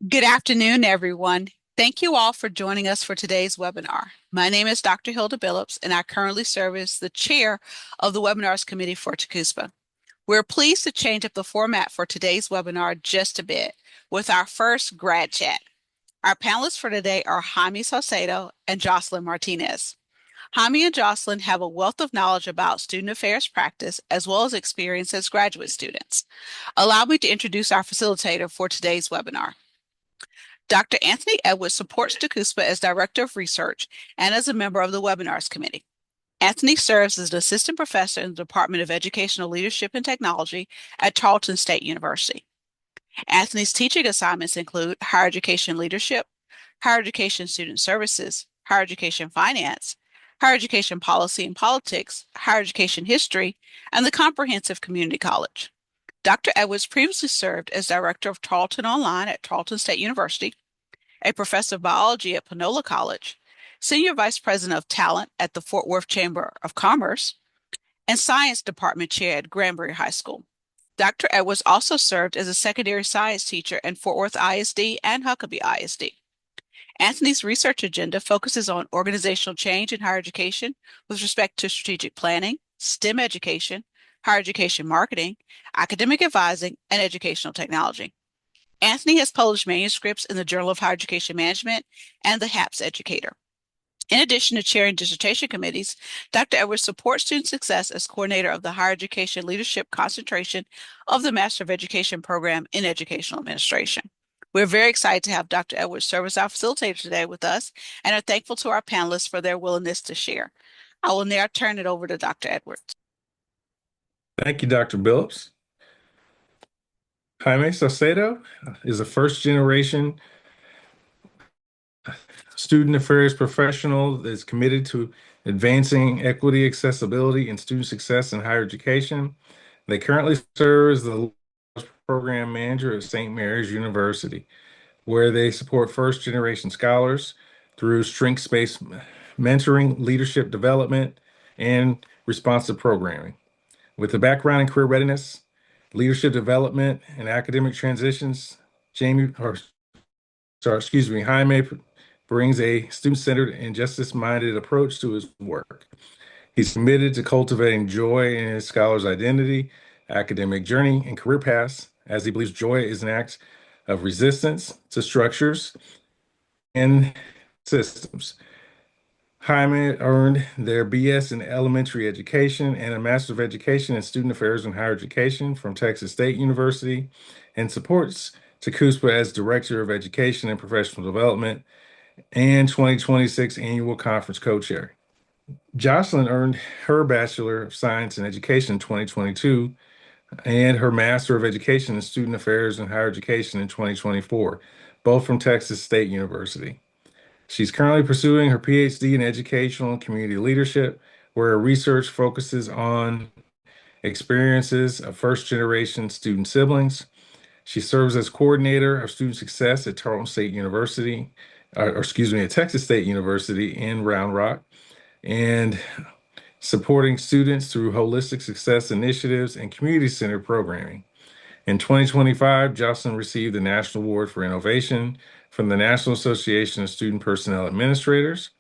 Good afternoon, everyone. Thank you all for joining us for today's webinar. My name is Dr. Hilda Billups, and I currently serve as the chair of the Webinars Committee for TACUSPA. We're pleased to change up the format for today's webinar just a bit with our first grad chat. Our panelists for today are Jaime Saucedo and Joclyn Martinez. Jaime and Joclyn have a wealth of knowledge about student affairs practice as well as experience as graduate students. Allow me to introduce our facilitator for today's webinar. Dr. Anthony Edwards supports TACUSPA as Director of Research and as a member of the Webinars Committee. Anthony serves as an assistant professor in the Department of Educational Leadership and Technology at Tarleton State University. Anthony's teaching assignments include higher education leadership, higher education student services, higher education finance, higher education policy and politics, higher education history, and the comprehensive community college. Dr. Edwards previously served as director of Tarleton Online at Tarleton State University, a professor of biology at Panola College, senior vice president of talent at the Fort Worth Chamber of Commerce, and science department chair at Granbury High School. Dr. Edwards also served as a secondary science teacher in Fort Worth ISD and Huckabee ISD. Anthony's research agenda focuses on organizational change in higher education with respect to strategic planning, STEM education, higher education marketing, academic advising, and educational technology. Anthony has published manuscripts in the Journal of Higher Education Management and the HAPS Educator. In addition to chairing dissertation committees, Dr. Edwards supports student success as coordinator of the Higher Education Leadership Concentration of the Master of Education program in Educational Administration. We're very excited to have Dr. Edwards serve as our facilitator today with us and are thankful to our panelists for their willingness to share. I will now turn it over to Dr. Edwards. Thank you, Dr. Billups. Jaime Saucedo is a first-generation student affairs professional that's committed to advancing equity, accessibility, and student success in higher education. They currently serve as the Lopez Program Manager at St. Mary's University, where they support first-generation scholars through strengths-based mentoring, leadership development, and responsive programming. With a background in career readiness, leadership development, and academic transitions, Jaime brings a student-centered and justice-minded approach to his work. He's committed to cultivating joy in his scholar's identity, academic journey, and career paths, as he believes joy is an act of resistance to structures and systems. Jaime earned their BS in elementary education and a Master of Education in Student Affairs and Higher Education from Texas State University and supports TACUSPA as Director of Education and Professional Development and 2026 Annual Conference Co-Chair. Joclyn earned her Bachelor of Science in Education in 2022 and her Master of Education in Student Affairs and Higher Education in 2024, both from Texas State University. She's currently pursuing her PhD in Educational and Community Leadership, where her research focuses on experiences of first-generation student siblings. She serves as coordinator of student success at Tarleton State University, at Texas State University in Round Rock, and supporting students through holistic success initiatives and community-centered programming. In 2025, Joclyn received the National Award for Innovation from the National Association of Student Personnel Administrators.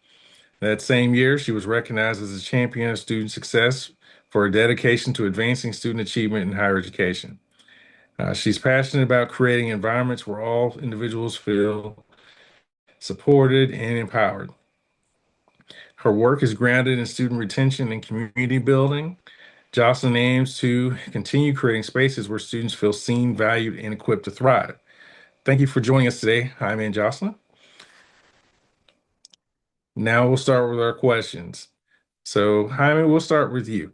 That same year, she was recognized as a champion of student success for her dedication to advancing student achievement in higher education. She's passionate about creating environments where all individuals feel supported and empowered. Her work is grounded in student retention and community building. Joclyn aims to continue creating spaces where students feel seen, valued, and equipped to thrive. Thank you for joining us today, Jaime and Joclyn. Now we'll start with our questions. So, Jaime, we'll start with you.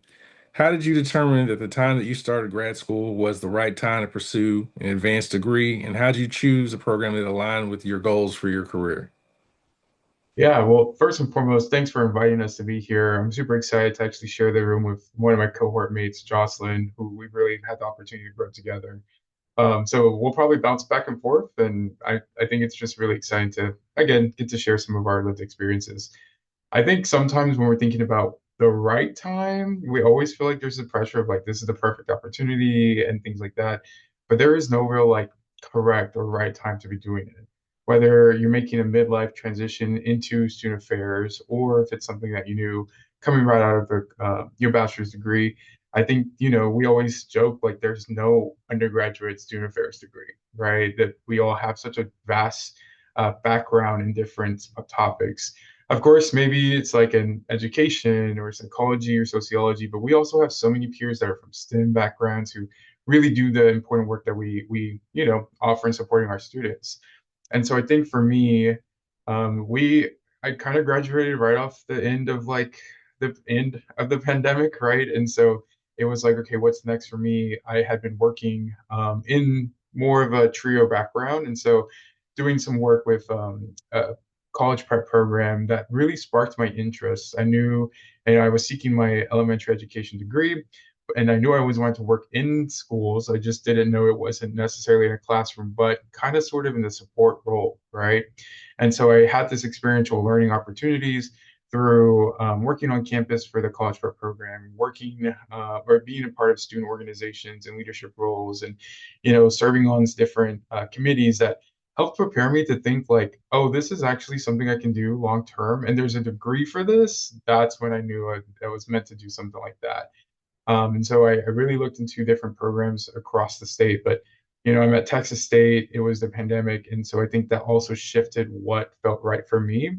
How did you determine that the time that you started grad school was the right time to pursue an advanced degree, and how did you choose a program that aligned with your goals for your career? Yeah, well, first and foremost, thanks for inviting us to be here. I'm super excited to actually share the room with one of my cohort mates, Joclyn, who we really had the opportunity to grow together. So we'll probably bounce back and forth, and I think it's just really exciting to, again, get to share some of our lived experiences. I think sometimes when we're thinking about the right time, we always feel like there's the pressure of like, this is the perfect opportunity and things like that. But there is no real like correct or right time to be doing it. Whether you're making a midlife transition into student affairs or if it's something that you knew coming right out of your bachelor's degree, I think, we always joke like there's no undergraduate student affairs degree, right? That we all have such a vast background in different topics. Of course, maybe it's like in education or psychology or sociology, but we also have so many peers that are from STEM backgrounds who really do the important work that we offer in supporting our students. And so I think for me, we I kind of graduated right off the end of the pandemic, right? And so it was like, okay, what's next for me? I had been working in more of a trio background, and so doing some work with a college prep program that really sparked my interest. I knew, I was seeking my elementary education degree, and I knew I always wanted to work in schools. I just didn't know it wasn't necessarily in a classroom, but kind of sort of in the support role, right? And so I had this experiential learning opportunities through working on campus for the college prep program, working or being a part of student organizations and leadership roles, and serving on different committees that helped prepare me to think like, oh, this is actually something I can do long term, and there's a degree for this. That's when I knew I was meant to do something like that. And so I really looked into different programs across the state, but I'm at Texas State. It was the pandemic, and so I think that also shifted what felt right for me.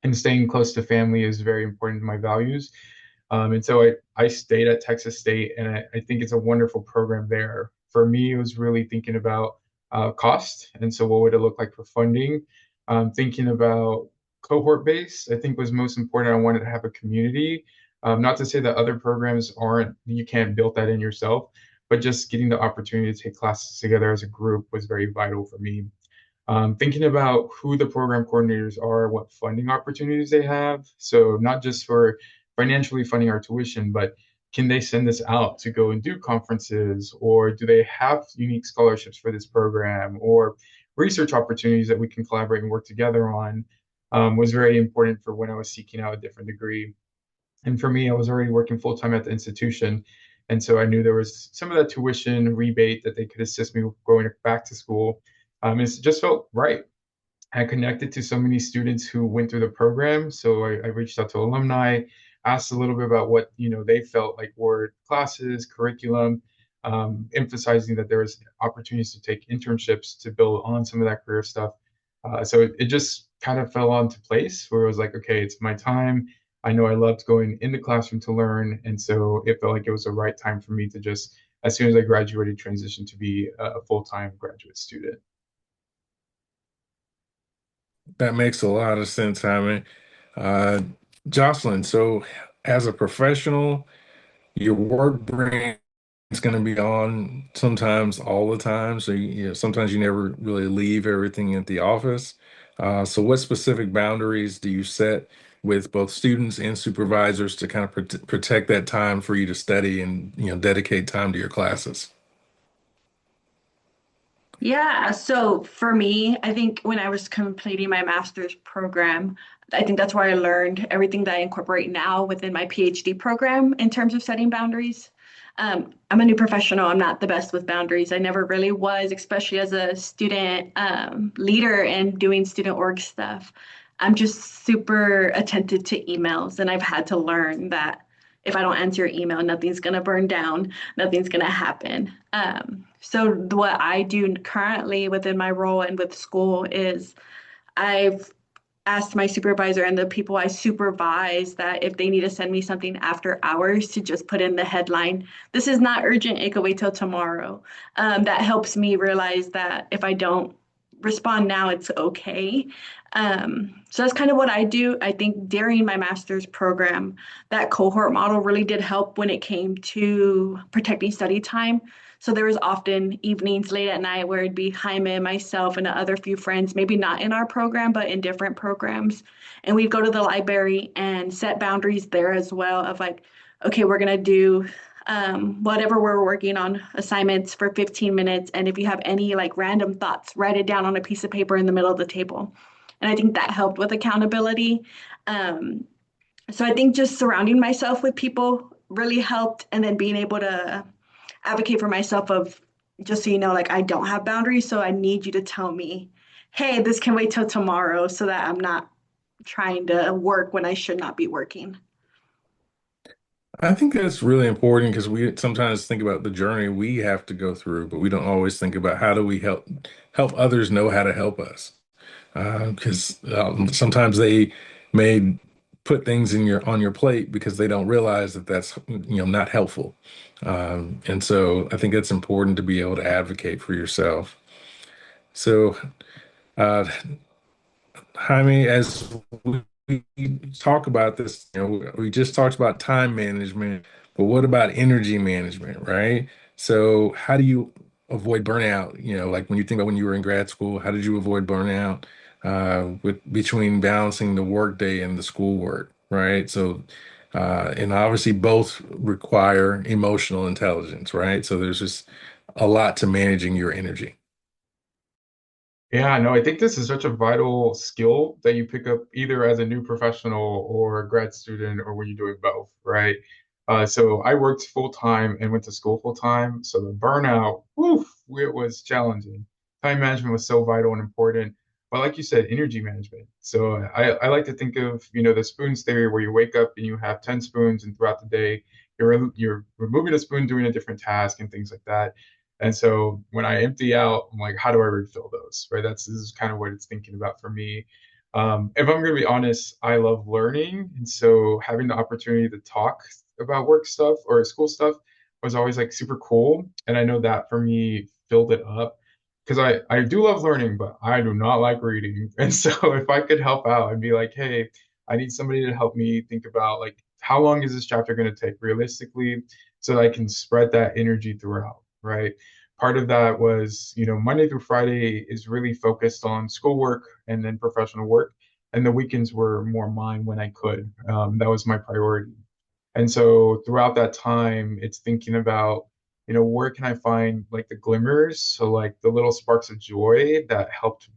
And staying close to family is very important to my values. And so I stayed at Texas State, and I think it's a wonderful program there. For me, it was really thinking about cost, and so what would it look like for funding? Thinking about cohort base, I think was most important. I wanted to have a community. Not to say that other programs aren't, you can't build that in yourself, but just getting the opportunity to take classes together as a group was very vital for me. Thinking about who the program coordinators are, what funding opportunities they have. So not just for financially funding our tuition, but can they send us out to go and do conferences, or do they have unique scholarships for this program, or research opportunities that we can collaborate and work together on, was very important for when I was seeking out a different degree. And for me, I was already working full time at the institution. And so I knew there was some of that tuition rebate that they could assist me with going back to school. It just felt right. I connected to so many students who went through the program. So I reached out to alumni, asked a little bit about what they felt like were classes, curriculum, emphasizing that there was opportunities to take internships to build on some of that career stuff. So it just kind of fell onto place where it was like, okay, it's my time. I know I loved going in the classroom to learn, and so it felt like it was the right time for me to just, as soon as I graduated, transition to be a full-time graduate student. That makes a lot of sense, Simon. Uh, Joclyn, so as a professional, your work brain is going to be on sometimes all the time. So sometimes you never really leave everything at the office. So what specific boundaries do you set with both students and supervisors to kind of protect that time for you to study and dedicate time to your classes? Yeah, so for me, I think when I was completing my master's program, I think that's where I learned everything that I incorporate now within my PhD program in terms of setting boundaries. I'm a new professional. I'm not the best with boundaries. I never really was, especially as a student leader and doing student org stuff. I'm just super attentive to emails, and I've had to learn that if I don't answer your email, nothing's gonna burn down, nothing's gonna happen. So what I do currently within my role and with school is I've asked my supervisor and the people I supervise that if they need to send me something after hours to just put in the headline, this is not urgent, it could wait till tomorrow. That helps me realize that if I don't respond now, it's okay. So that's kind of what I do. I think during my master's program, that cohort model really did help when it came to protecting study time. So there was often evenings late at night where it'd be Jaime, myself, and the other few friends, maybe not in our program, but in different programs. And we'd go to the library and set boundaries there as well of like, okay, we're gonna do whatever we're working on assignments for 15 minutes. And if you have any like random thoughts, write it down on a piece of paper in the middle of the table. And I think that helped with accountability. Um, so I think just surrounding myself with people really helped. And then being able to advocate for myself of just so you know, like I don't have boundaries, so I need you to tell me, hey, this can wait till tomorrow so that I'm not trying to work when I should not be working. I think that's really important because we sometimes think about the journey we have to go through, but we don't always think about how do we help others know how to help us. Because sometimes they may put things in your on your plate because they don't realize that that's not helpful. And so I think it's important to be able to advocate for yourself. So, uh, Jaime, as we talk about this, we just talked about time management, but what about energy management, right? So, how do you avoid burnout? Like when you think about when you were in grad school, how did you avoid burnout with between balancing the workday and the schoolwork, right? So, and obviously both require emotional intelligence, right? So there's just a lot to managing your energy. Yeah, no, I think this is such a vital skill that you pick up either as a new professional or a grad student or when you're doing both, right? So I worked full time and went to school full time. So the burnout, woof, it was challenging. Time management was so vital and important. But like you said, energy management. So I like to think of, the spoons theory where you wake up and you have 10 spoons and throughout the day, you're removing a spoon, doing a different task and things like that. And so when I empty out, I'm like, how do I refill those? Right. This is kind of what it's thinking about for me. If I'm going to be honest, I love learning. And so having the opportunity to talk about work stuff or school stuff was always like super cool. And I know that for me filled it up because I do love learning, but I do not like reading. And so if I could help out, I'd be like, hey, I need somebody to help me think about like, how long is this chapter going to take realistically so that I can spread that energy throughout, right? Part of that was, Monday through Friday is really focused on schoolwork and then professional work. And the weekends were more mine when I could. That was my priority. And so throughout that time, it's thinking about, where can I find like the glimmers? So like the little sparks of joy that helped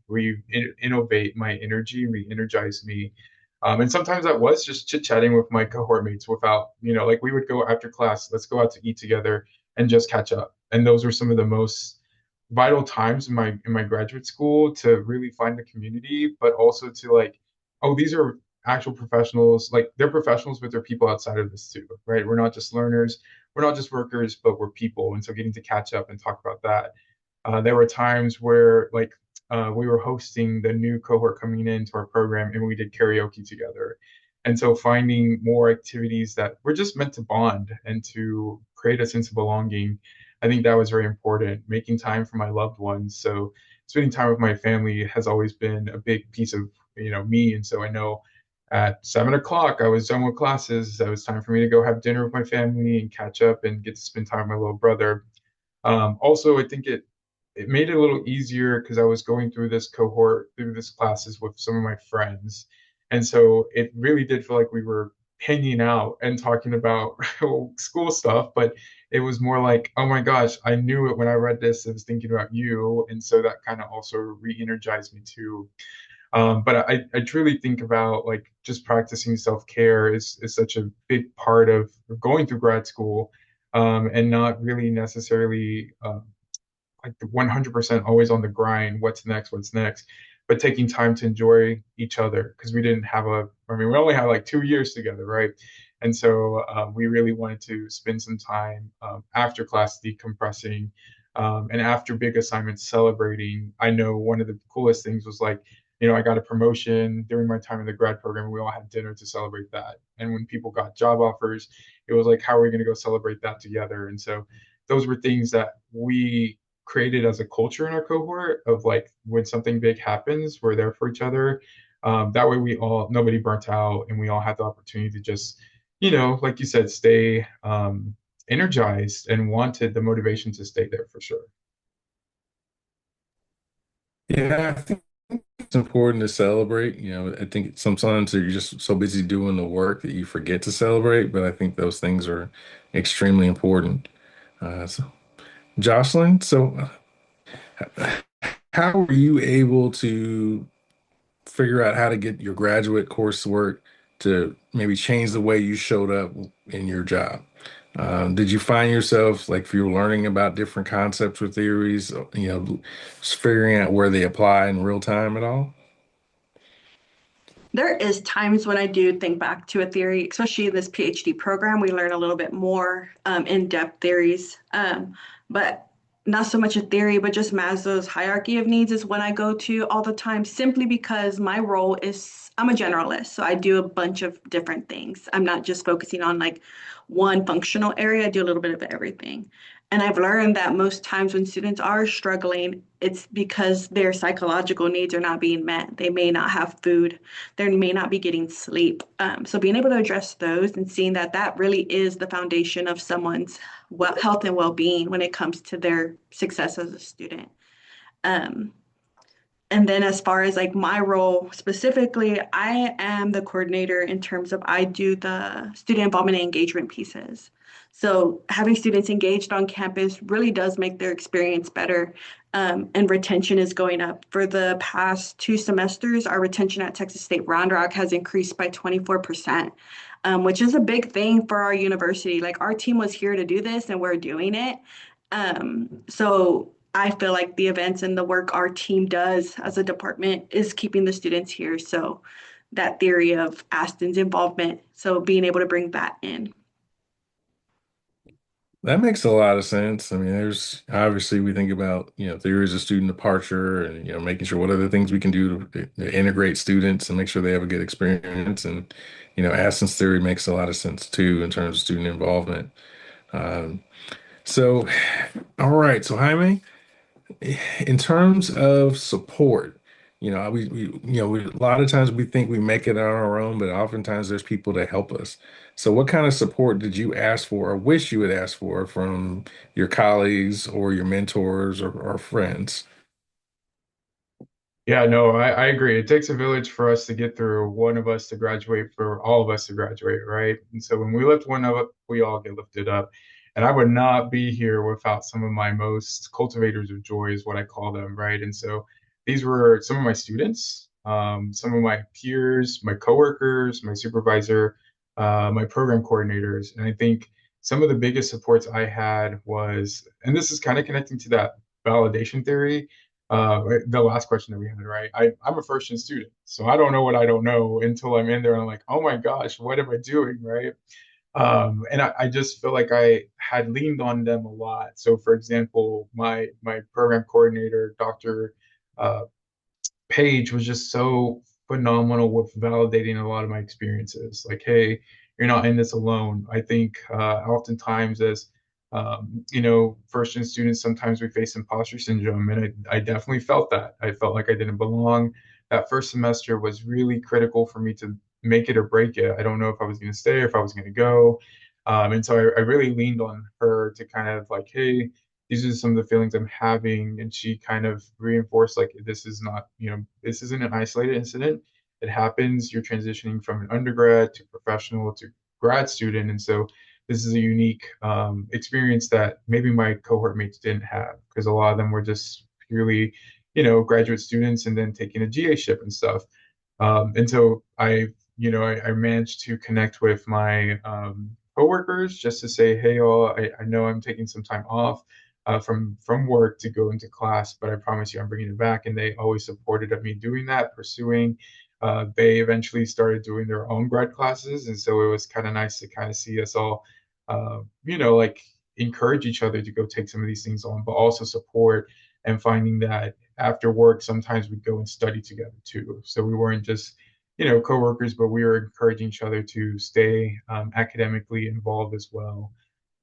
innovate my energy, re-energize me. And sometimes that was just chit-chatting with my cohort mates without, like we would go after class, let's go out to eat together and just catch up. And those were some of the most vital times in my graduate school to really find the community, but also to like, oh, these are actual professionals. Like they're professionals, but they're people outside of this too, right? We're not just learners, we're not just workers, but we're people. And so getting to catch up and talk about that. There were times where like we were hosting the new cohort coming into our program and we did karaoke together. And so finding more activities that were just meant to bond and to create a sense of belonging, I think that was very important. Making time for my loved ones. So spending time with my family has always been a big piece of, me. And so I know at 7 o'clock, I was done with classes. It was time for me to go have dinner with my family and catch up and get to spend time with my little brother. Also, I think it made it a little easier because I was going through this cohort, through this classes with some of my friends. And so it really did feel like we were hanging out and talking about school stuff, but it was more like, oh my gosh, I knew it when I read this. I was thinking about you. And so that kind of also re-energized me too. But I truly think about like just practicing self-care is such a big part of going through grad school, and not really necessarily like the 100% always on the grind. What's next? What's next? But taking time to enjoy each other because we didn't have I mean, we only had like 2 years together, right? And so we really wanted to spend some time after class decompressing, and after big assignments celebrating. I know one of the coolest things was like, I got a promotion during my time in the grad program. We all had dinner to celebrate that. And when people got job offers, it was like, how are we going to go celebrate that together? And so those were things that we created as a culture in our cohort of like when something big happens, we're there for each other. That way nobody burnt out and we all had the opportunity to just, like you said, stay energized and wanted the motivation to stay there for sure. Yeah, I think it's important to celebrate. I think sometimes you're just so busy doing the work that you forget to celebrate, but I think those things are extremely important. So, Joclyn, so how were you able to figure out how to get your graduate coursework to maybe change the way you showed up in your job? Did you find yourself like if you were learning about different concepts or theories, just figuring out where they apply in real time at all? There is times when I do think back to a theory, especially in this PhD program, we learn a little bit more in-depth theories. But not so much a theory, but just Maslow's hierarchy of needs is when I go to all the time, simply because my role is I'm a generalist. So I do a bunch of different things. I'm not just focusing on like one functional area, I do a little bit of everything. And I've learned that most times when students are struggling, it's because their psychological needs are not being met. They may not have food, they may not be getting sleep. So being able to address those and seeing that that really is the foundation of someone's health and well-being when it comes to their success as a student. Um, and then as far as like my role specifically, I am the coordinator in terms of I do the student involvement and engagement pieces. So having students engaged on campus really does make their experience better. And retention is going up. For the past 2 semesters, our retention at Texas State Round Rock has increased by 24%, which is a big thing for our university. Like our team was here to do this and we're doing it. So I feel like the events and the work our team does as a department is keeping the students here. So that theory of Aston's involvement, so being able to bring that in. That makes a lot of sense. I mean, there's obviously we think about, theories of student departure and, making sure what other things we can do to integrate students and make sure they have a good experience. And, Aston's theory makes a lot of sense too in terms of student involvement. Um, so, all right. So Jaime, in terms of support, a lot of times we think we make it on our own, but oftentimes there's people to help us. So, what kind of support did you ask for or wish you would ask for from your colleagues or your mentors or friends? Yeah, no, I agree. It takes a village for us to get through, one of us to graduate, for all of us to graduate, right? And so when we lift one up, we all get lifted up. And I would not be here without some of my most cultivators of joy, is what I call them, right? And so these were some of my students, some of my peers, my coworkers, my supervisor, my program coordinators. And I think some of the biggest supports I had was, and this is kind of connecting to that validation theory, the last question that we had, right? I'm a first-gen student, so I don't know what I don't know until I'm in there and I'm like, oh my gosh, what am I doing, right? And I just feel like I had leaned on them a lot. So, for example, my program coordinator, Dr. Uh, Page, was just so phenomenal with validating a lot of my experiences. Like, hey, you're not in this alone. I think oftentimes as first gen students, sometimes we face imposter syndrome, and I definitely felt that. I felt like I didn't belong. That first semester was really critical for me to make it or break it. I don't know if I was going to stay or if I was going to go. And so I really leaned on her to kind of like, hey, these are some of the feelings I'm having. And she kind of reinforced like, this is not, this isn't an isolated incident. It happens. You're transitioning from an undergrad to professional to grad student. And so this is a unique experience that maybe my cohort mates didn't have, because a lot of them were just purely, graduate students and then taking a GA-ship and stuff. And so I managed to connect with my coworkers just to say, hey, y'all, I know I'm taking some time off from work to go into class, but I promise you I'm bringing it back. And they always supported me doing that, pursuing. They eventually started doing their own grad classes, and so it was kind of nice to kind of see us all, like encourage each other to go take some of these things on, but also support, and finding that after work sometimes we'd go and study together too. So we weren't just coworkers, but we were encouraging each other to stay academically involved as well.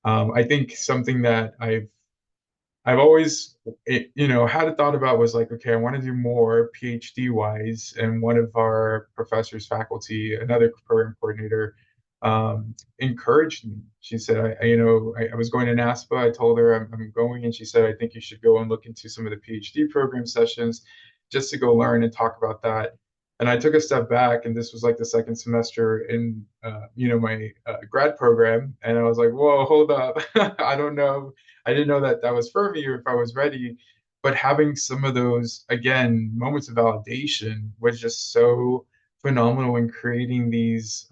I think something that I've always, had a thought about was like, okay, I want to do more PhD wise. And one of our professors, faculty, another program coordinator, encouraged me. She said, I was going to NASPA. I told her I'm going, and she said, I think you should go and look into some of the PhD program sessions just to go learn and talk about that. And I took a step back, and this was like the second semester in, my grad program, and I was like, whoa, hold up, I don't know. I didn't know that that was for me or if I was ready. But having some of those, again, moments of validation was just so phenomenal in creating these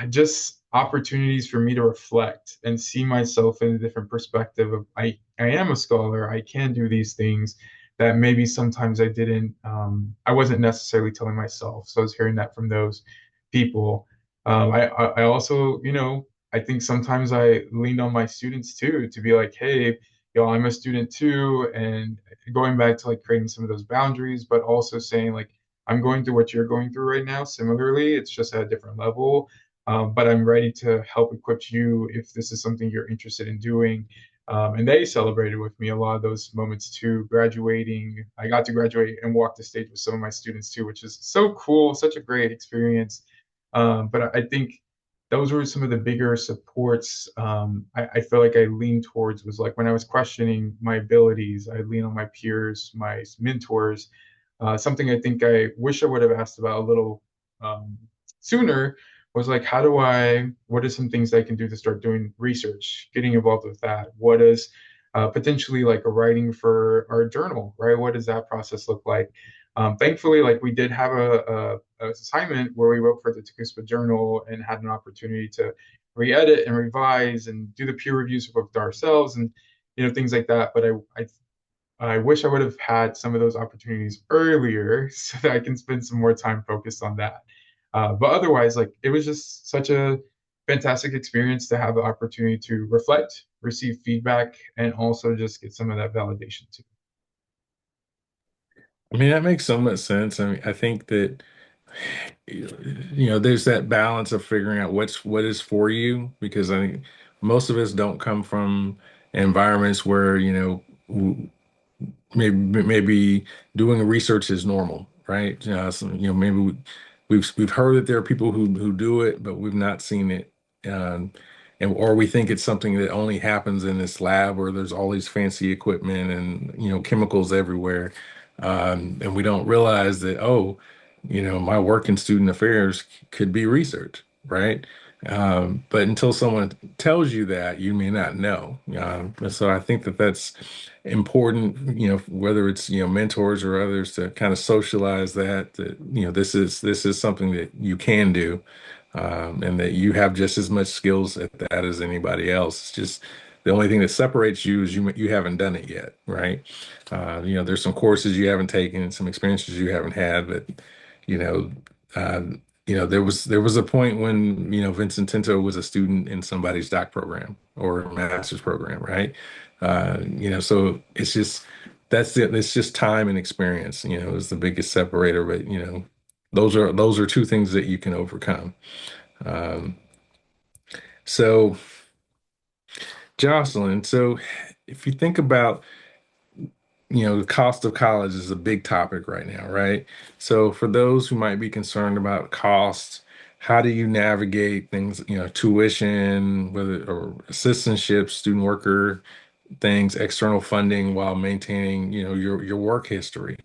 just opportunities for me to reflect and see myself in a different perspective of I am a scholar, I can do these things that maybe sometimes I didn't, I wasn't necessarily telling myself. So I was hearing that from those people. I also, I think sometimes I leaned on my students too to be like, hey, I'm a student too, and going back to like creating some of those boundaries, but also saying like, I'm going through what you're going through right now. Similarly, it's just at a different level. But I'm ready to help equip you if this is something you're interested in doing. And they celebrated with me a lot of those moments too. Graduating, I got to graduate and walk the stage with some of my students too, which is so cool, such a great experience. But I think those were some of the bigger supports I feel like I leaned towards was like when I was questioning my abilities, I lean on my peers, my mentors. Something I think I wish I would have asked about a little sooner was like, what are some things I can do to start doing research, getting involved with that? What is potentially like a writing for our journal, right? What does that process look like? Thankfully, like we did have a assignment where we wrote for the TACUSPA journal and had an opportunity to re-edit and revise and do the peer reviews with ourselves and things like that. But I wish I would have had some of those opportunities earlier so that I can spend some more time focused on that. But otherwise, like it was just such a fantastic experience to have the opportunity to reflect, receive feedback, and also just get some of that validation too. I mean, that makes so much sense. I mean, I think that there's that balance of figuring out what is for you because I think most of us don't come from environments where, maybe doing research is normal, right? Maybe we've heard that there are people who do it, but we've not seen it, um, and or we think it's something that only happens in this lab where there's all these fancy equipment and chemicals everywhere, and we don't realize that my work in student affairs could be research, right? But until someone tells you that, you may not know. So I think that that's important, whether it's, mentors or others to kind of socialize that this is something that you can do, and that you have just as much skills at that as anybody else. It's just the only thing that separates you is you haven't done it yet, right? There's some courses you haven't taken and some experiences you haven't had, but you know, uh, there was a point when Vincent Tinto was a student in somebody's doc program or master's program, right? So it's just that's it. It's just time and experience, is the biggest separator. But those are two things that you can overcome. Um, so Joclyn, so if you think about the cost of college is a big topic right now, right? So for those who might be concerned about cost, how do you navigate things, tuition, whether or assistantships, student worker things, external funding while maintaining, your work history?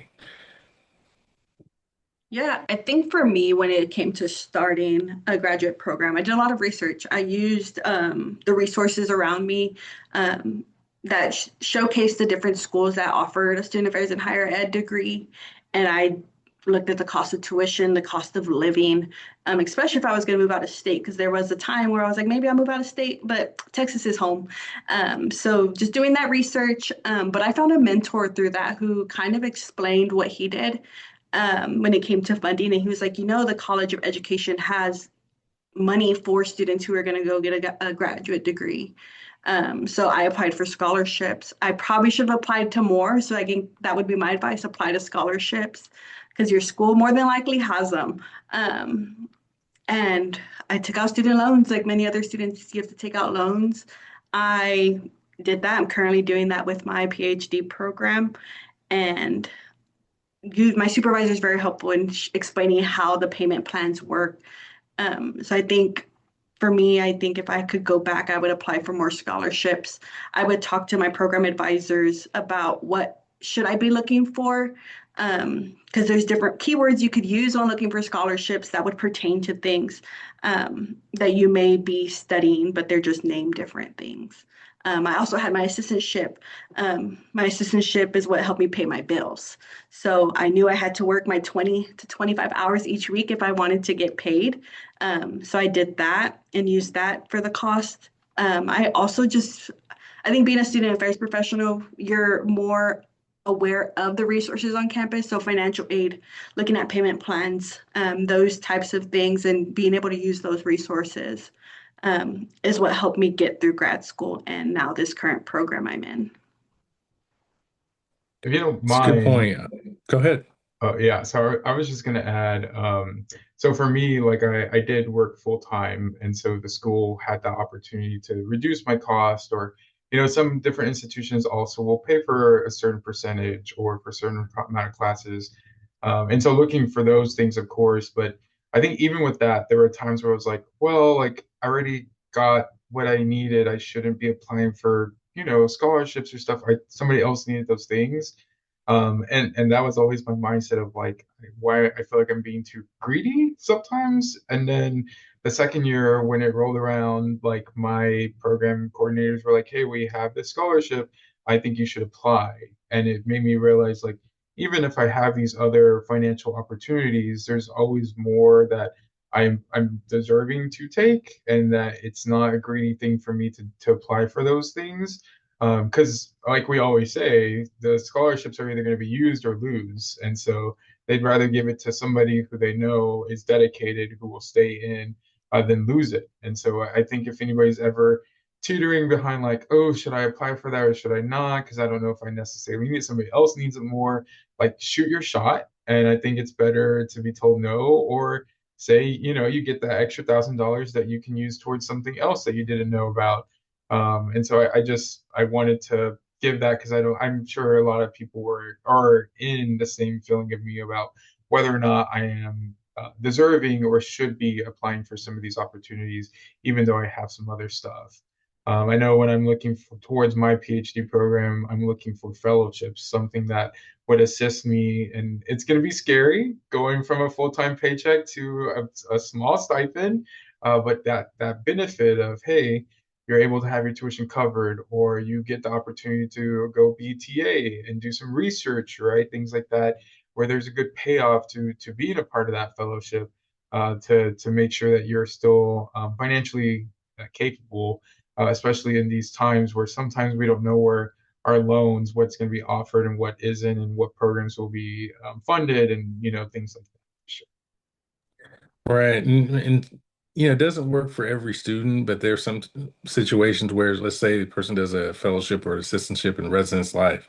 Yeah, I think for me, when it came to starting a graduate program, I did a lot of research. I used the resources around me that showcased the different schools that offered a student affairs and higher ed degree. And I looked at the cost of tuition, the cost of living, especially if I was going to move out of state, because there was a time where I was like, maybe I'll move out of state, but Texas is home. So just doing that research. But I found a mentor through that who kind of explained what he did when it came to funding. And he was like, the College of Education has money for students who are going to go get a graduate degree. So I applied for scholarships. I probably should have applied to more. So I think that would be my advice, apply to scholarships because your school more than likely has them. And I took out student loans like many other students. You have to take out loans. I did that. I'm currently doing that with my PhD program. And my supervisor is very helpful in explaining how the payment plans work. So I think for me, I think if I could go back, I would apply for more scholarships. I would talk to my program advisors about what should I be looking for, because there's different keywords you could use on looking for scholarships that would pertain to things that you may be studying, but they're just named different things. I also had my assistantship. My assistantship is what helped me pay my bills. So I knew I had to work my 20 to 25 hours each week if I wanted to get paid. So I did that and used that for the cost. I also just, I think being a student affairs professional, you're more aware of the resources on campus. So financial aid, looking at payment plans, those types of things, and being able to use those resources is what helped me get through grad school and now this current program I'm in. If you don't It's a good mind, point. Go ahead. oh yeah, so I was just gonna add, so for me, like I did work full time, and so the school had the opportunity to reduce my cost, or some different institutions also will pay for a certain percentage or for a certain amount of classes, and so looking for those things, of course. But I think even with that, there were times where I was like, well, like I already got what I needed. I shouldn't be applying for scholarships or stuff. Somebody else needed those things. And that was always my mindset of like why I feel like I'm being too greedy sometimes. And then the second year when it rolled around, like my program coordinators were like, "Hey, we have this scholarship. I think you should apply." And it made me realize like even if I have these other financial opportunities, there's always more that I'm deserving to take, and that it's not a greedy thing for me to apply for those things. Because like we always say, the scholarships are either going to be used or lose, and so they'd rather give it to somebody who they know is dedicated, who will stay in, than lose it. And so I think if anybody's ever teetering behind like, oh, should I apply for that or should I not? Because I don't know if I necessarily need it. Somebody else needs it more. Like shoot your shot. And I think it's better to be told no, or say, you get that extra $1,000 that you can use towards something else that you didn't know about. And so I wanted to give that because I'm sure a lot of people are in the same feeling of me about whether or not I am deserving or should be applying for some of these opportunities, even though I have some other stuff. I know when I'm looking towards my PhD program, I'm looking for fellowships, something that would assist me. And it's going to be scary going from a full-time paycheck to a small stipend, but that benefit of, hey, you're able to have your tuition covered, or you get the opportunity to go be TA and do some research, right? Things like that, where there's a good payoff to being a part of that fellowship, to make sure that you're still financially capable, especially in these times where sometimes we don't know where our loans, what's going to be offered and what isn't, and what programs will be funded, and things like that. Sure. Right. And it doesn't work for every student, but there's some situations where, let's say the person does a fellowship or assistantship in residence life.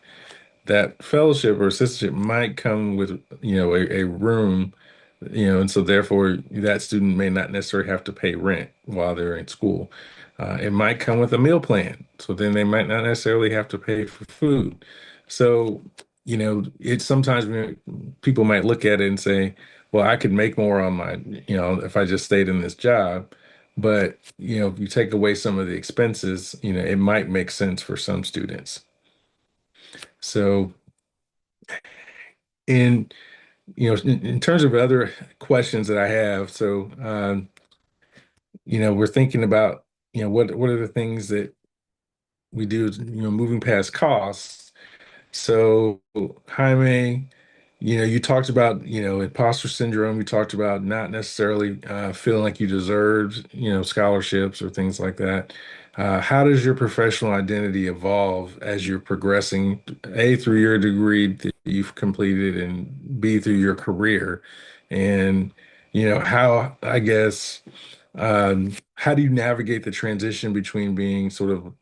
That fellowship or assistantship might come with, a room, and so therefore that student may not necessarily have to pay rent while they're in school. It might come with a meal plan, so then they might not necessarily have to pay for food. So, it's sometimes people might look at it and say, well, I could make more on my, if I just stayed in this job. But, if you take away some of the expenses, it might make sense for some students. So, in in terms of other questions that I have, so we're thinking about what are the things that we do, moving past costs. So, Jaime, you talked about, imposter syndrome. You talked about not necessarily feeling like you deserved, scholarships or things like that. How does your professional identity evolve as you're progressing, A, through your degree that you've completed, and B, through your career? And, how, I guess, how do you navigate the transition between being sort of,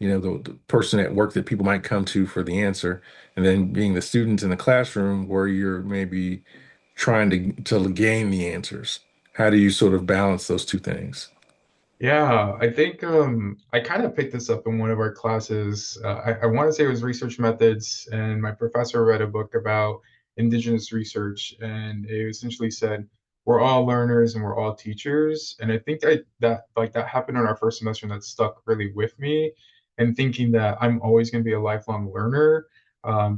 the person at work that people might come to for the answer, and then being the student in the classroom where you're maybe trying to gain the answers? How do you sort of balance those two things? Yeah, I think I kind of picked this up in one of our classes. I want to say it was research methods, and my professor read a book about indigenous research, and it essentially said we're all learners and we're all teachers. And I think that happened in our first semester, and that stuck really with me, and thinking that I'm always going to be a lifelong learner.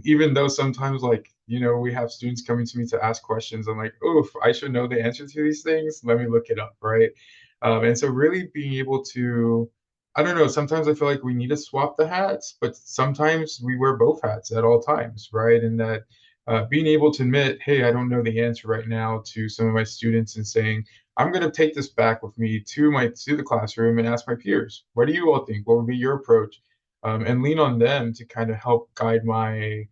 Even though sometimes like we have students coming to me to ask questions, I'm like, oof, I should know the answer to these things. Let me look it up, right? And so really being able to I don't know, sometimes I feel like we need to swap the hats, but sometimes we wear both hats at all times, right? And that being able to admit, hey, I don't know the answer right now to some of my students and saying, I'm going to take this back with me to the classroom and ask my peers, what do you all think? What would be your approach? And lean on them to kind of help guide my,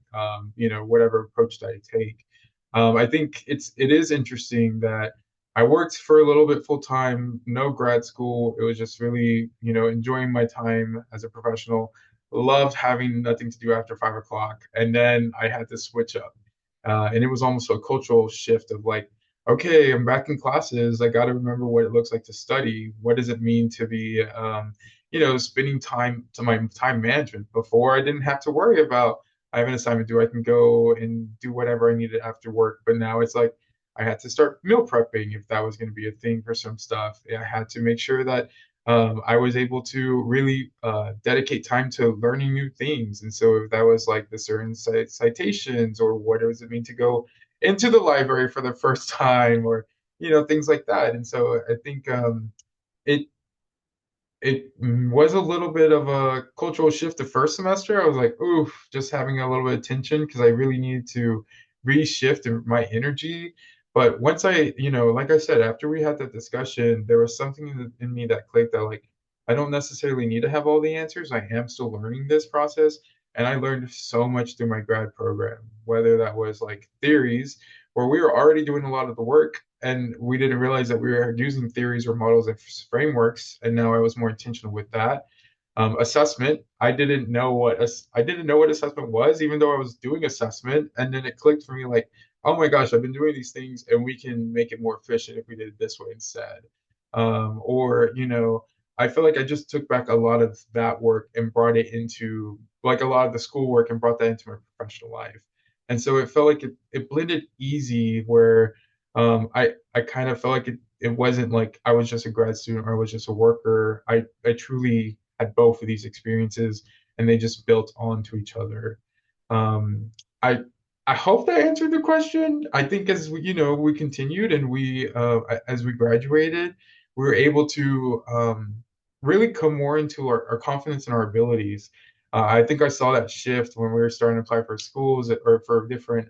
whatever approach that I take. I think it is interesting that I worked for a little bit full time, no grad school. It was just really, enjoying my time as a professional. Loved having nothing to do after 5 o'clock. And then I had to switch up. And it was almost a cultural shift of like, okay, I'm back in classes. I got to remember what it looks like to study. What does it mean to be, spending time to my time management? Before I didn't have to worry about, I have an assignment due, I can go and do whatever I needed after work. But now it's like, I had to start meal prepping if that was going to be a thing for some stuff. I had to make sure that I was able to really dedicate time to learning new things. And so if that was like the certain citations or what does it mean to go into the library for the first time or, things like that. And so I think it it was a little bit of a cultural shift the first semester. I was like, oof, just having a little bit of tension because I really needed to reshift my energy. But once like I said, after we had that discussion, there was something in me that clicked that like, I don't necessarily need to have all the answers. I am still learning this process. And I learned so much through my grad program, whether that was like theories where we were already doing a lot of the work and we didn't realize that we were using theories or models and frameworks, and now I was more intentional with that. Assessment, I didn't know what assessment was, even though I was doing assessment, and then it clicked for me like, oh my gosh, I've been doing these things, and we can make it more efficient if we did it this way instead. Or I feel like I just took back a lot of that work and brought it into like a lot of the schoolwork and brought that into my professional life. And so it felt like it blended easy where I kind of felt like it wasn't like I was just a grad student or I was just a worker. I truly had both of these experiences and they just built onto each other. Um, I I hope that answered the question. I think as we continued and as we graduated, we were able to really come more into our confidence in our abilities. I think I saw that shift when we were starting to apply for schools or for different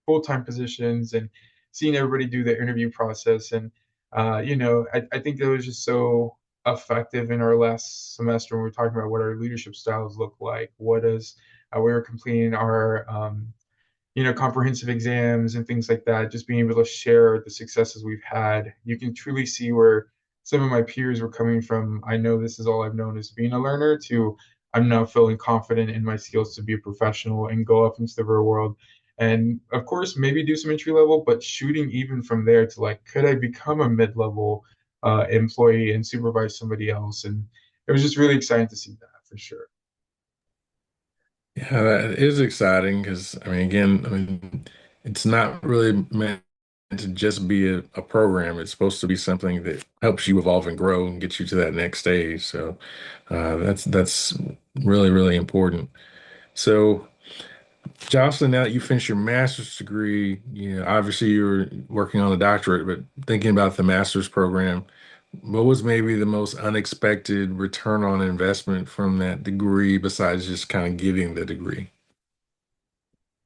full-time positions and seeing everybody do the interview process. And, I think that was just so effective in our last semester when we were talking about what our leadership styles look like. We were completing our, comprehensive exams and things like that, just being able to share the successes we've had. You can truly see where some of my peers were coming from. I know this is all I've known as being a learner to I'm now feeling confident in my skills to be a professional and go up into the real world. And of course, maybe do some entry level, but shooting even from there to like, could I become a mid level employee and supervise somebody else? And it was just really exciting to see that for sure. Yeah, that is exciting because I mean, it's not really meant to just be a program. It's supposed to be something that helps you evolve and grow and get you to that next stage. So that's really, really important. So, Joclyn, now that you finished your master's degree, obviously you're working on a doctorate, but thinking about the master's program, what was maybe the most unexpected return on investment from that degree besides just kind of getting the degree?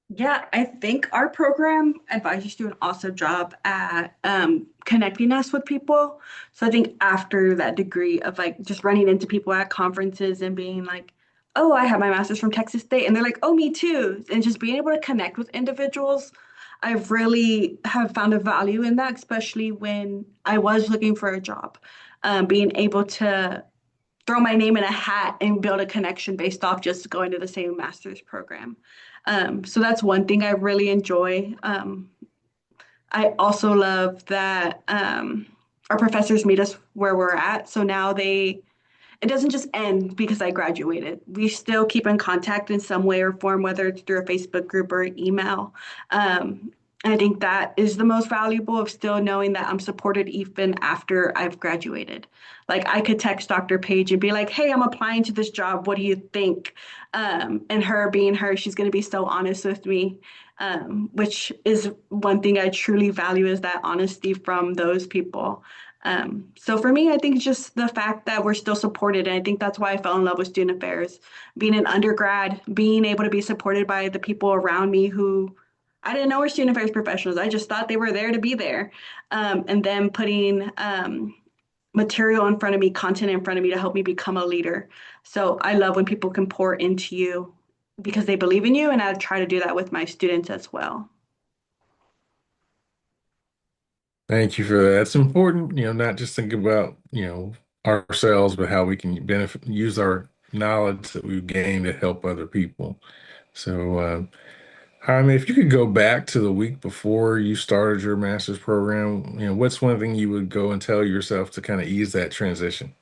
Yeah, I think our program advisors do an awesome job at connecting us with people. So I think after that degree of like just running into people at conferences and being like, oh, I have my master's from Texas State, and they're like, oh, me too, and just being able to connect with individuals, I've really have found a value in that, especially when I was looking for a job, being able to throw my name in a hat and build a connection based off just going to the same master's program. So that's one thing I really enjoy. I also love that our professors meet us where we're at. So now it doesn't just end because I graduated. We still keep in contact in some way or form, whether it's through a Facebook group or email. And I think that is the most valuable of still knowing that I'm supported even after I've graduated. Like I could text Dr. Page and be like, hey, I'm applying to this job. What do you think? And her being her, she's going to be so honest with me, which is one thing I truly value is that honesty from those people. So for me, I think just the fact that we're still supported, and I think that's why I fell in love with student affairs. Being an undergrad, being able to be supported by the people around me who I didn't know were student affairs professionals. I just thought they were there to be there. And then putting material in front of me, content in front of me to help me become a leader. So I love when people can pour into you because they believe in you, and I try to do that with my students as well. Thank you for that. It's important, not just think about, ourselves, but how we can benefit, use our knowledge that we've gained to help other people. So, Jaime, if you could go back to the week before you started your master's program, what's one thing you would go and tell yourself to kind of ease that transition?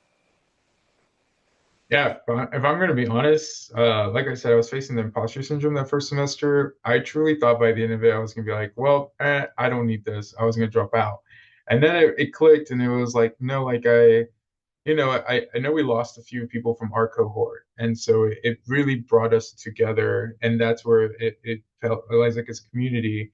Yeah, if I'm going to be honest, like I said, I was facing the imposter syndrome that first semester. I truly thought by the end of it, I was going to be like, well, I don't need this. I was going to drop out. And then it clicked and it was like, no, like I know we lost a few people from our cohort. And so it really brought us together. And that's where it felt like it's community.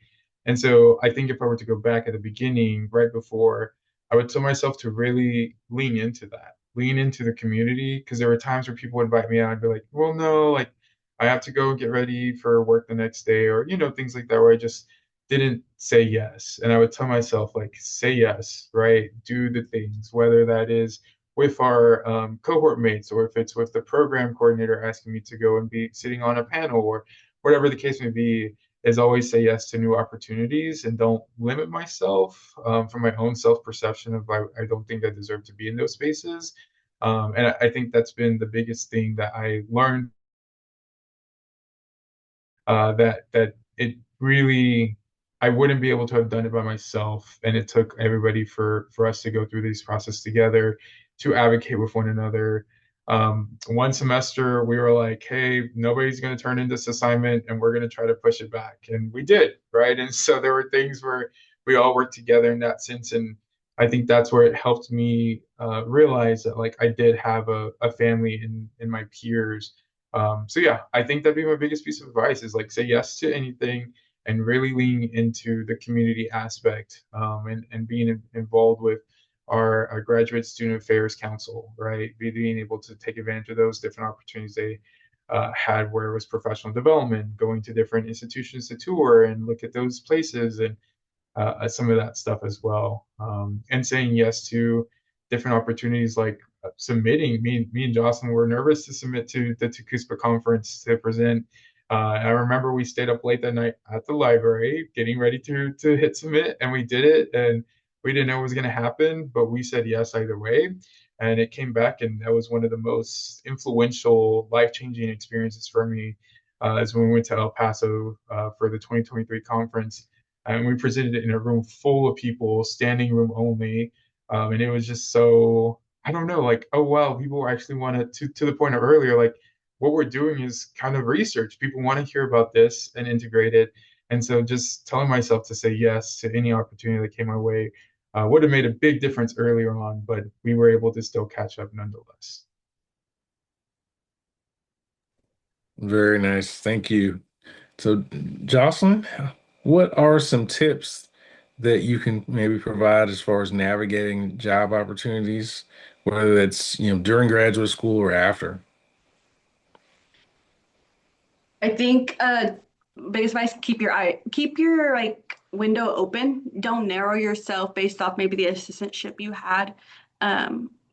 And so I think if I were to go back at the beginning, right before, I would tell myself to really lean into that, lean into the community. Because there were times where people would invite me out and be like, well, no, like I have to go get ready for work the next day, or, things like that, where I just didn't say yes. And I would tell myself, like, say yes, right? Do the things, whether that is with our cohort mates, or if it's with the program coordinator asking me to go and be sitting on a panel, or whatever the case may be, is always say yes to new opportunities and don't limit myself from my own self-perception of I don't think I deserve to be in those spaces. And I think that's been the biggest thing that I learned, that it really, I wouldn't be able to have done it by myself, and it took everybody for us to go through this process together, to advocate with one another. One semester we were like, hey, nobody's going to turn in this assignment, and we're going to try to push it back, and we did, right? And so there were things where we all worked together in that sense, and I think that's where it helped me realize that, like, I did have a family in my peers. So yeah, I think that'd be my biggest piece of advice, is like say yes to anything and really lean into the community aspect, and being involved with our graduate student affairs council, right? Being able to take advantage of those different opportunities they had, where it was professional development, going to different institutions to tour and look at those places, and some of that stuff as well. And saying yes to different opportunities, like submitting. Me and Joclyn were nervous to submit to the TACUSPA conference to present. I remember we stayed up late that night at the library getting ready to hit submit, and we did it. And we didn't know what was going to happen, but we said yes either way. And it came back, and that was one of the most influential, life-changing experiences for me, is when we went to El Paso for the 2023 conference, and we presented it in a room full of people, standing room only. And it was just so, I don't know, like, oh wow, people actually want to the point of earlier, like what we're doing is kind of research. People want to hear about this and integrate it. And so just telling myself to say yes to any opportunity that came my way would have made a big difference earlier on, but we were able to still catch up nonetheless. Very nice. Thank you. So, Jocelyn, what are some tips that you can maybe provide as far as navigating job opportunities, whether that's, during graduate school or after? I think biggest advice, keep your like window open. Don't narrow yourself based off maybe the assistantship you had.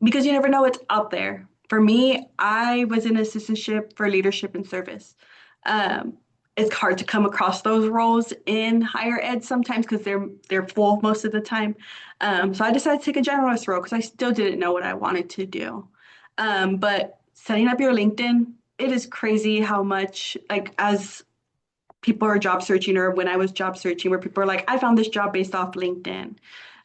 Because you never know what's out there. For me, I was in assistantship for leadership and service. Um, it's hard to come across those roles in higher ed sometimes because they're full most of the time. So I decided to take a generalist role because I still didn't know what I wanted to do. But setting up your LinkedIn, it is crazy how much, like, as people are job searching, or when I was job searching, where people are like, I found this job based off LinkedIn.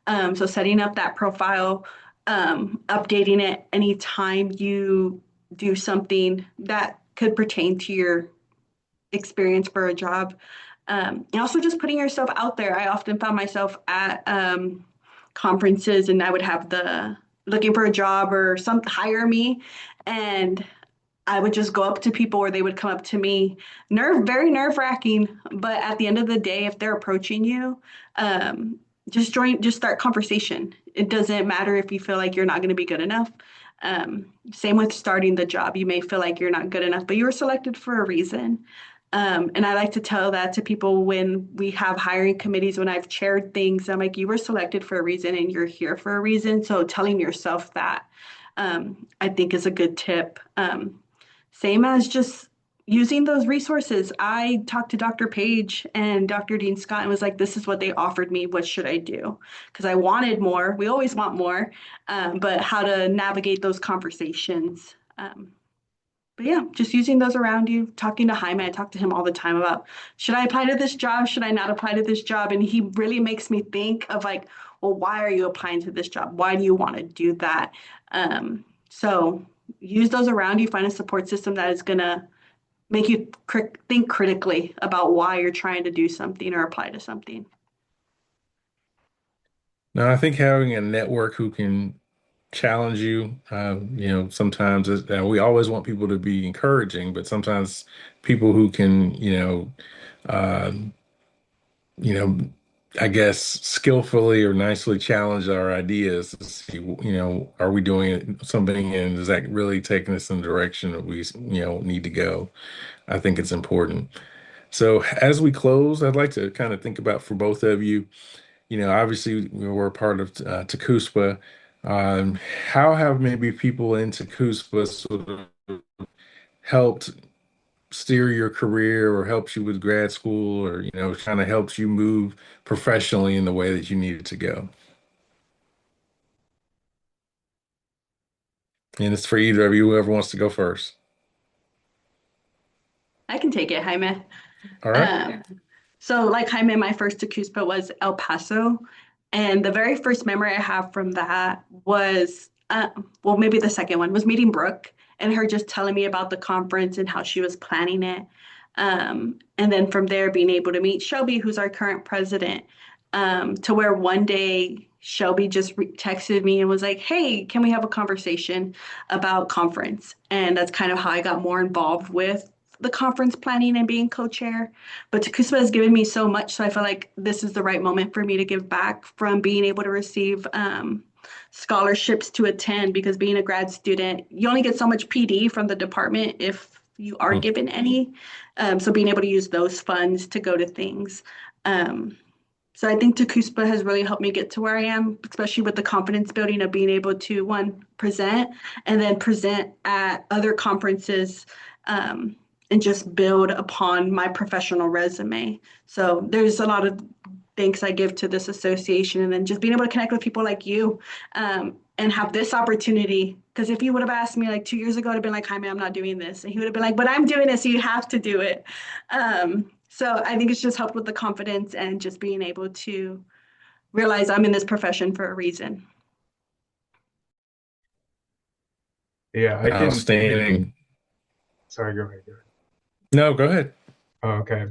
So setting up that profile, updating it anytime you do something that could pertain to your experience for a job. And also just putting yourself out there. I often found myself at conferences, and I would have the looking for a job or some hire me, and I would just go up to people, or they would come up to me. Very nerve wracking, but at the end of the day, if they're approaching you, um, just start conversation. It doesn't matter if you feel like you're not going to be good enough. Same with starting the job. You may feel like you're not good enough, but you were selected for a reason. And I like to tell that to people when we have hiring committees, when I've chaired things, I'm like, you were selected for a reason and you're here for a reason. So telling yourself that, I think is a good tip. Same as just using those resources. I talked to Dr. Page and Dr. Dean Scott and was like, this is what they offered me. What should I do? Because I wanted more. We always want more, but how to navigate those conversations. But yeah, just using those around you, talking to Jaime. I talk to him all the time about, should I apply to this job? Should I not apply to this job? And he really makes me think of like, well, why are you applying to this job? Why do you want to do that? So use those around you, find a support system that is going to make you think critically about why you're trying to do something or apply to something. Now, I think having a network who can challenge you, sometimes we always want people to be encouraging, but sometimes people who can, uh, you know, I guess skillfully or nicely challenge our ideas to see, are we doing something and is that really taking us in the direction that we, need to go? I think it's important. So as we close, I'd like to kind of think about for both of you, obviously we're a part of TACUSPA. Um, how have maybe people in TACUSPA sort of helped steer your career or helped you with grad school or, kind of helps you move professionally in the way that you needed to go? And it's for either of you, whoever wants to go first. I can take it, Jaime. All right. Um, So, like Jaime, my first TACUSPA was El Paso. And the very first memory I have from that was, well, maybe the second one was meeting Brooke and her just telling me about the conference and how she was planning it. And then from there, being able to meet Shelby, who's our current president, to where one day Shelby just texted me and was like, hey, can we have a conversation about conference? And that's kind of how I got more involved with the conference planning and being co-chair. But TACUSPA has given me so much, so I feel like this is the right moment for me to give back from being able to receive scholarships to attend, because being a grad student, you only get so much PD from the department if you are given any. So being able to use those funds to go to things. So I think TACUSPA has really helped me get to where I am, especially with the confidence building of being able to, one, present, and then present at other conferences, and just build upon my professional resume. So there's a lot of thanks I give to this association, and then just being able to connect with people like you, and have this opportunity. Because if you would have asked me like 2 years ago, I'd have been like, Jaime, I'm not doing this. And he would have been like, but I'm doing it, so you have to do it. So I think it's just helped with the confidence and just being able to realize I'm in this profession for a reason. Yeah, I can. Outstanding. Sorry, go ahead. No, go ahead. Oh, okay.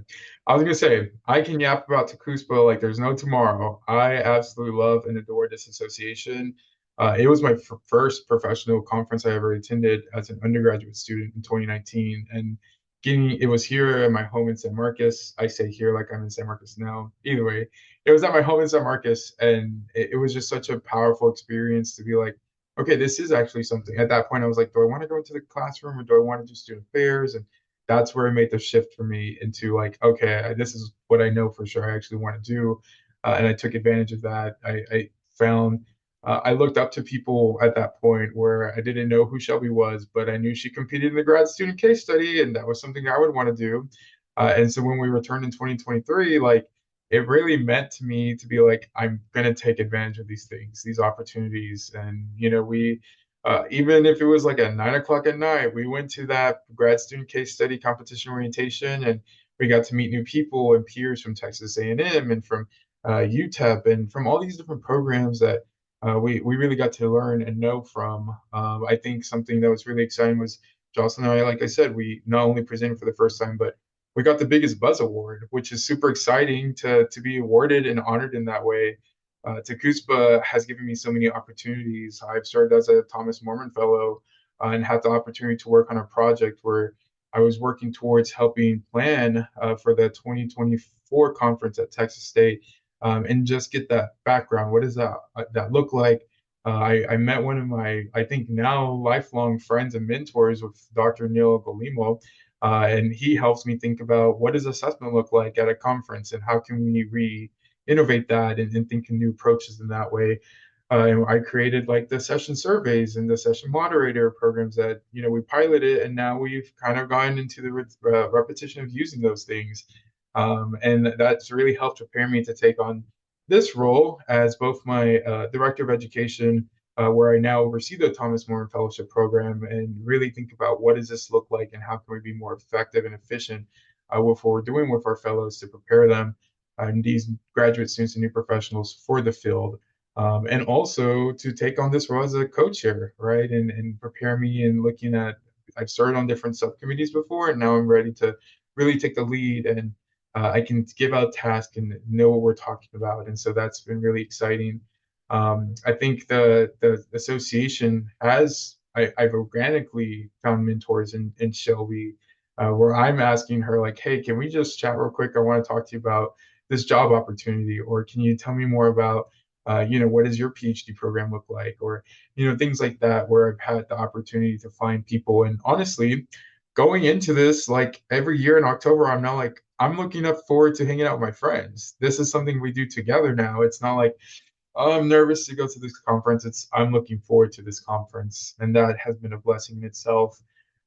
I was gonna say I can yap about TACUSPA like there's no tomorrow. I absolutely love and adore this association. It was my first professional conference I ever attended as an undergraduate student in 2019, and getting it was here at my home in San Marcos. I say here like I'm in San Marcos now. Either way, it was at my home in San Marcos, and it was just such a powerful experience to be like, okay, this is actually something. At that point, I was like, do I want to go into the classroom or do I want to do student affairs? And that's where it made the shift for me into like, okay, this is what I know for sure I actually want to do. And I took advantage of that. I found, I looked up to people at that point where I didn't know who Shelby was, but I knew she competed in the grad student case study, and that was something I would want to do. And so when we returned in 2023, like it really meant to me to be like, I'm going to take advantage of these things, these opportunities. And, even if it was like at 9 o'clock at night, we went to that grad student case study competition orientation, and we got to meet new people and peers from Texas A&M and from UTEP and from all these different programs that we really got to learn and know from. I think something that was really exciting was Joclyn and I, like I said, we not only presented for the first time, but we got the biggest buzz award, which is super exciting to be awarded and honored in that way. TACUSPA has given me so many opportunities. I've served as a Thomas Mormon Fellow and had the opportunity to work on a project where I was working towards helping plan for the 2024 conference at Texas State. and just get that background. What does that look like? I met one of my, I think now lifelong friends and mentors with Dr. Neil Golimo, and he helps me think about what does assessment look like at a conference and how can we innovate that and think of new approaches in that way. And I created like the session surveys and the session moderator programs that, we piloted, and now we've kind of gone into the repetition of using those things. And that's really helped prepare me to take on this role as both my director of education, where I now oversee the Thomas More Fellowship Program, and really think about what does this look like and how can we be more effective and efficient with what we're doing with our fellows to prepare them and these graduate students and new professionals for the field. And also to take on this role as a co-chair, right? And prepare me in looking at, I've served on different subcommittees before, and now I'm ready to really take the lead, and I can give out tasks and know what we're talking about. And so that's been really exciting. I think the association I've organically found mentors in Shelby, where I'm asking her like, hey, can we just chat real quick? I want to talk to you about this job opportunity, or can you tell me more about what does your PhD program look like? Or, things like that, where I've had the opportunity to find people. And honestly, going into this, like every year in October, I'm now like, I'm looking up forward to hanging out with my friends. This is something we do together now. It's not like, oh, I'm nervous to go to this conference. I'm looking forward to this conference. And that has been a blessing in itself.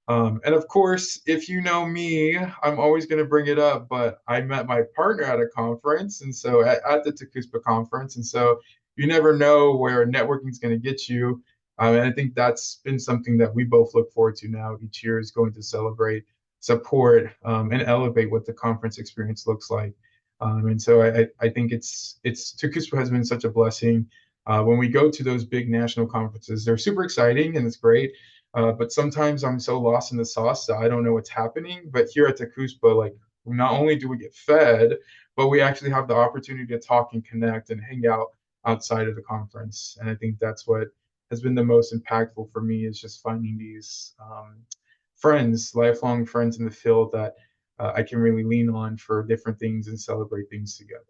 And of course, if you know me, I'm always going to bring it up, but I met my partner at a conference, and so at the TACUSPA conference, and so you never know where networking is going to get you. And I think that's been something that we both look forward to now each year, is going to celebrate, support, and elevate what the conference experience looks like. And so I think it's TACUSPA has been such a blessing. When we go to those big national conferences, they're super exciting and it's great. But sometimes I'm so lost in the sauce that I don't know what's happening. But here at TACUSPA, like, not only do we get fed, but we actually have the opportunity to talk and connect and hang out outside of the conference. And I think that's what has been the most impactful for me, is just finding these friends, lifelong friends in the field that I can really lean on for different things and celebrate things together.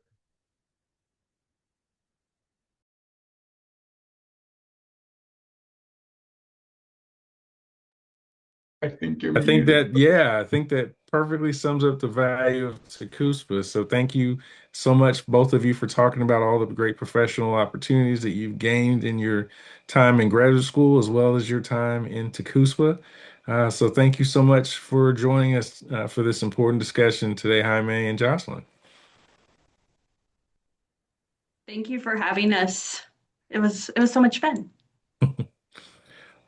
I think that perfectly sums up the value of TACUSPA. So thank you so much, both of you, for talking about all the great professional opportunities that you've gained in your time in graduate school, as well as your time in TACUSPA. So thank you so much for joining us for this important discussion today, Jaime and Joclyn. Thank you for having us. It was so much fun.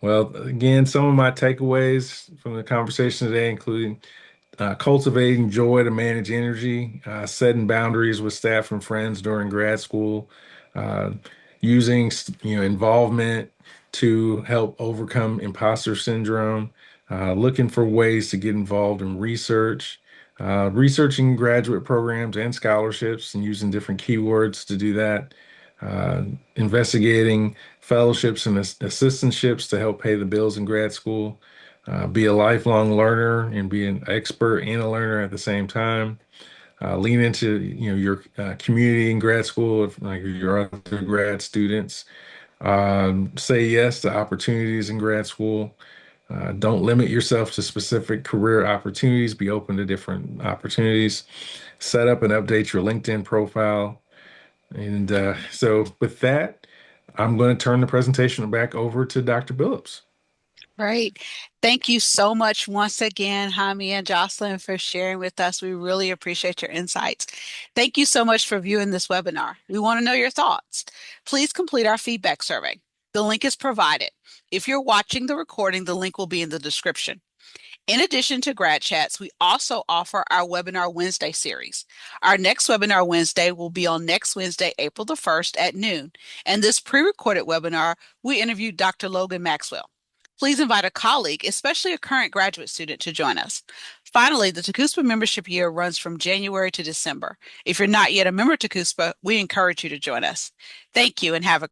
Well, again, some of my takeaways from the conversation today, including cultivating joy to manage energy, setting boundaries with staff and friends during grad school, uh, using involvement to help overcome imposter syndrome, looking for ways to get involved in research, researching graduate programs and scholarships and using different keywords to do that, uh, investigating fellowships and assistantships to help pay the bills in grad school, be a lifelong learner and be an expert and a learner at the same time. Lean into your community in grad school, if, like your other grad students. Say yes to opportunities in grad school. Don't limit yourself to specific career opportunities. Be open to different opportunities. Set up and update your LinkedIn profile. And so with that, I'm going to turn the presentation back over to Dr. Billups. Right. Thank you so much once again, Jaime and Joclyn, for sharing with us. We really appreciate your insights. Thank you so much for viewing this webinar. We want to know your thoughts. Please complete our feedback survey. The link is provided. If you're watching the recording, the link will be in the description. In addition to Grad Chats, we also offer our Webinar Wednesday series. Our next Webinar Wednesday will be on next Wednesday, April the 1st at noon. And this pre-recorded webinar, we interviewed Dr. Logan Maxwell. Please invite a colleague, especially a current graduate student, to join us. Finally, the TACUSPA membership year runs from January to December. If you're not yet a member of TACUSPA, we encourage you to join us. Thank you and have a